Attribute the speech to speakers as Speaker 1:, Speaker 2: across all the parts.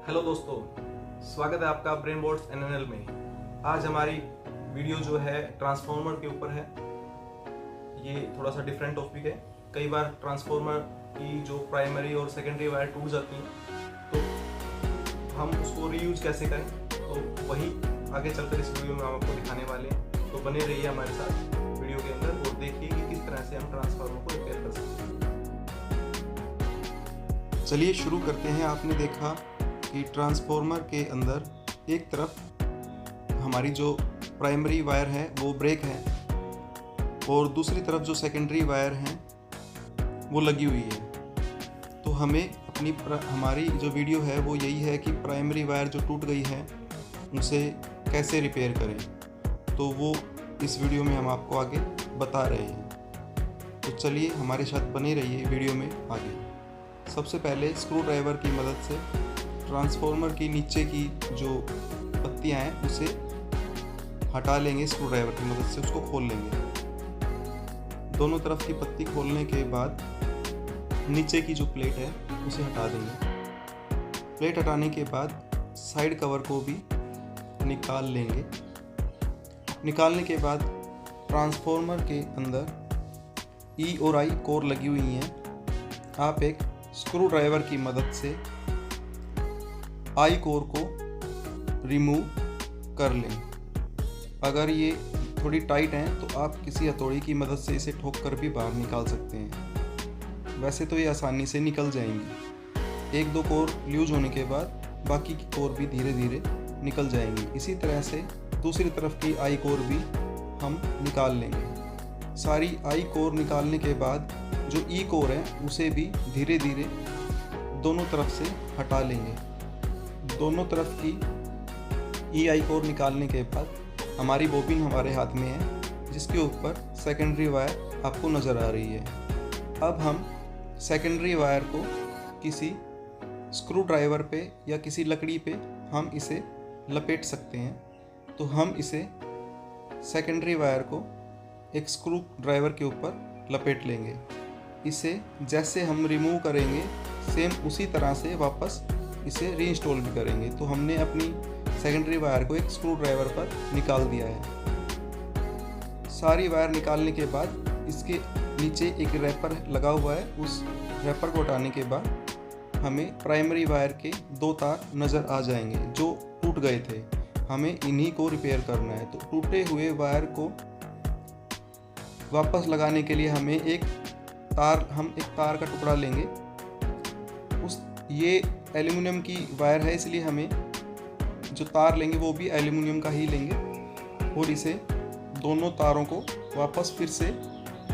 Speaker 1: Hello दोस्तों, स्वागत है आपका ब्रेन बोर्ड्स एनएनएल में। आज हमारी वीडियो जो है ट्रांसफार्मर के ऊपर है। ये थोड़ा सा डिफरेंट टॉपिक है। कई बार ट्रांसफार्मर की जो प्राइमरी और सेकेंडरी वायर टूट जाती हैं तो हम उसको रीयूज कैसे करें, तो वही आगे चलकर इस वीडियो में हम आपको दिखाने वाले हैं। तो बने रहिए हमारे साथ वीडियो के अंदर और देखिए कि किस तरह से हम ट्रांसफार्मर को रिपेयर कर सकते हैं।
Speaker 2: चलिए शुरू करते हैं। आपने देखा कि ट्रांसफार्मर के अंदर एक तरफ हमारी जो प्राइमरी वायर है वो ब्रेक है और दूसरी तरफ जो सेकेंडरी वायर है वो लगी हुई है। तो हमें हमारी जो वीडियो है वो यही है कि प्राइमरी वायर जो टूट गई है उसे कैसे रिपेयर करें। तो वो इस वीडियो में हम आपको आगे बता रहे हैं। तो चलिए हमारे साथ बने रहिए वीडियो में आगे। सबसे पहले स्क्रू ड्राइवर की मदद से ट्रांसफार्मर की नीचे की जो पत्तियां हैं उसे हटा लेंगे। स्क्रू ड्राइवर की मदद से उसको खोल लेंगे। दोनों तरफ की पत्ती खोलने के बाद नीचे की जो प्लेट है उसे हटा देंगे। प्लेट हटाने के बाद साइड कवर को भी निकाल लेंगे। निकालने के बाद ट्रांसफार्मर के अंदर ई और आई कोर लगी हुई हैं। आप एक स्क्रू ड्राइवर की मदद से आई कोर को रिमूव कर लें। अगर ये थोड़ी टाइट हैं तो आप किसी हथौड़ी की मदद से इसे ठोक कर भी बाहर निकाल सकते हैं। वैसे तो ये आसानी से निकल जाएंगी। एक दो कोर लूज होने के बाद बाकी की कोर भी धीरे धीरे निकल जाएंगी। इसी तरह से दूसरी तरफ की आई कोर भी हम निकाल लेंगे। सारी आई कोर निकालने के बाद जो ई कोर है उसे भी धीरे धीरे दोनों तरफ से हटा लेंगे। दोनों तरफ की ई आई कोर निकालने के बाद हमारी बोबिन हमारे हाथ में है जिसके ऊपर सेकेंडरी वायर आपको नज़र आ रही है। अब हम सेकेंडरी वायर को किसी स्क्रू ड्राइवर पे या किसी लकड़ी पे हम इसे लपेट सकते हैं। तो हम इसे सेकेंडरी वायर को एक स्क्रू ड्राइवर के ऊपर लपेट लेंगे। इसे जैसे हम रिमूव करेंगे सेम उसी तरह से वापस इसे रीइंस्टॉल भी करेंगे। तो हमने अपनी सेकेंडरी वायर को एक स्क्रू ड्राइवर पर निकाल दिया है। सारी वायर निकालने के बाद इसके नीचे एक रैपर लगा हुआ है। उस रैपर को हटाने के बाद हमें प्राइमरी वायर के दो तार नज़र आ जाएंगे जो टूट गए थे। हमें इन्हीं को रिपेयर करना है। तो टूटे हुए वायर को वापस लगाने के लिए हम एक तार का टुकड़ा लेंगे। ये एल्युमिनियम की वायर है इसलिए हमें जो तार लेंगे वो भी एल्युमिनियम का ही लेंगे और इसे दोनों तारों को वापस फिर से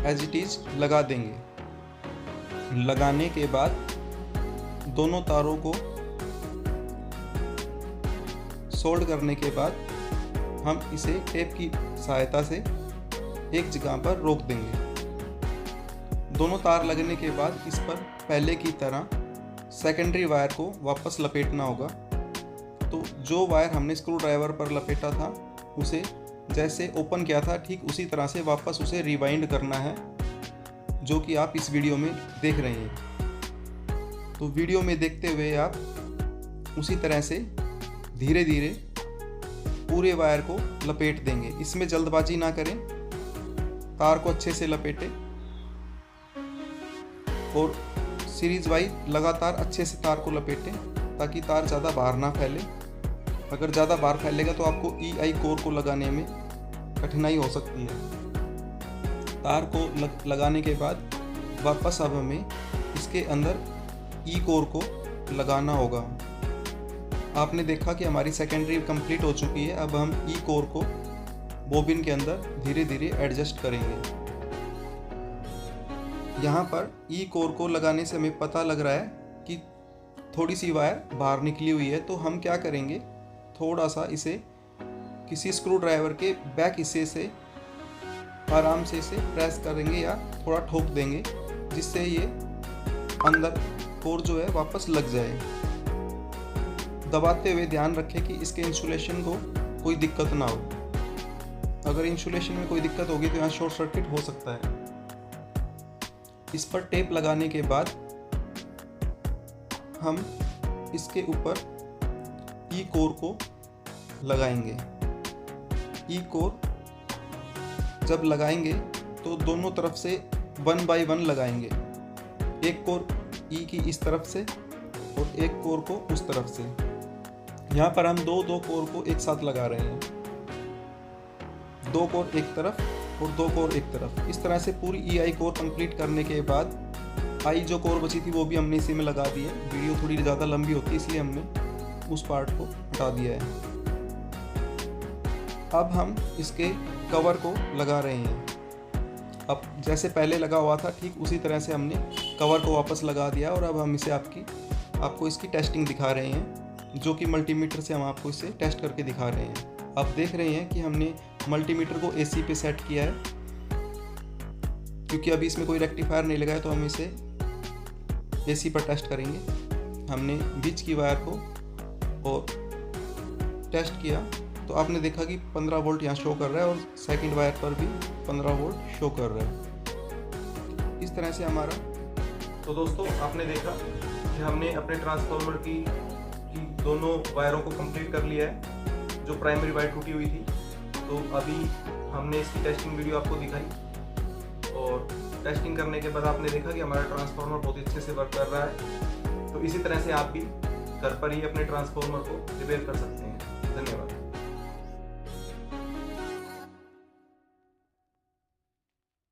Speaker 2: एज इट इज लगा देंगे। लगाने के बाद दोनों तारों को सोल्ड करने के बाद हम इसे टेप की सहायता से एक जगह पर रोक देंगे। दोनों तार लगने के बाद इस पर पहले की तरह सेकेंडरी वायर को वापस लपेटना होगा। तो जो वायर हमने स्क्रू ड्राइवर पर लपेटा था उसे जैसे ओपन किया था ठीक उसी तरह से वापस उसे रिवाइंड करना है, जो कि आप इस वीडियो में देख रहे हैं। तो वीडियो में देखते हुए आप उसी तरह से धीरे धीरे पूरे वायर को लपेट देंगे। इसमें जल्दबाजी ना करें, तार को अच्छे से लपेटें और सीरीज वाइज लगातार अच्छे से तार को लपेटें ताकि तार ज़्यादा बाहर ना फैले। अगर ज़्यादा बाहर फैलेगा तो आपको ई आई कोर को लगाने में कठिनाई हो सकती है। तार को लगाने के बाद वापस अब हमें इसके अंदर ई कोर को लगाना होगा। आपने देखा कि हमारी सेकेंडरी कंप्लीट हो चुकी है। अब हम ई कोर को बोबिन के अंदर धीरे धीरे एडजस्ट करेंगे। यहाँ पर ई कोर को लगाने से हमें पता लग रहा है कि थोड़ी सी वायर बाहर निकली हुई है। तो हम क्या करेंगे, थोड़ा सा इसे किसी स्क्रू ड्राइवर के बैक हिस्से से आराम से इसे प्रेस करेंगे या थोड़ा ठोक देंगे जिससे ये अंदर कोर जो है वापस लग जाए। दबाते हुए ध्यान रखें कि इसके इंसुलेशन को कोई दिक्कत ना हो। अगर इंसुलेशन में कोई दिक्कत होगी तो यहाँ शॉर्ट सर्किट हो सकता है। इस पर टेप लगाने के बाद हम इसके ऊपर ई कोर को लगाएंगे। ई कोर जब लगाएंगे तो दोनों तरफ से 1 बाय 1 लगाएंगे। एक कोर ई की इस तरफ से और एक कोर को उस तरफ से। यहाँ पर हम दो कोर को एक साथ लगा रहे हैं, 2 कोर एक तरफ और 2 कोर एक तरफ। इस तरह से पूरी ई आई कोर कंप्लीट करने के बाद आई जो कोर बची थी वो भी हमने इसी में लगा दी है। वीडियो थोड़ी ज़्यादा लंबी होती है इसलिए हमने उस पार्ट को हटा दिया है। अब हम इसके कवर को लगा रहे हैं। अब जैसे पहले लगा हुआ था ठीक उसी तरह से हमने कवर को वापस लगा दिया और अब हम इसे आपको इसकी टेस्टिंग दिखा रहे हैं, जो कि मल्टीमीटर से हम आपको इसे टेस्ट करके दिखा रहे हैं। आप देख रहे हैं कि हमने मल्टीमीटर को एसी पे सेट किया है, क्योंकि अभी इसमें कोई रेक्टिफायर नहीं लगा है तो हम इसे एसी पर टेस्ट करेंगे। हमने बीच की वायर को और टेस्ट किया तो आपने देखा कि 15 वोल्ट यहाँ शो कर रहा है और सेकंड वायर पर भी 15 वोल्ट शो कर रहा है। इस तरह से हमारा
Speaker 1: तो दोस्तों आपने देखा कि हमने अपने ट्रांसफार्मर की दोनों वायरों को कंप्लीट कर लिया है, जो प्राइमरी वायर टूटी हुई थी। तो अभी हमने इसकी टेस्टिंग वीडियो आपको दिखाई और टेस्टिंग करने के बाद आपने देखा कि हमारा ट्रांसफार्मर बहुत अच्छे से वर्क कर रहा है। तो इसी तरह से आप भी घर पर ही अपने ट्रांसफार्मर को रिपेयर कर सकते हैं। धन्यवाद।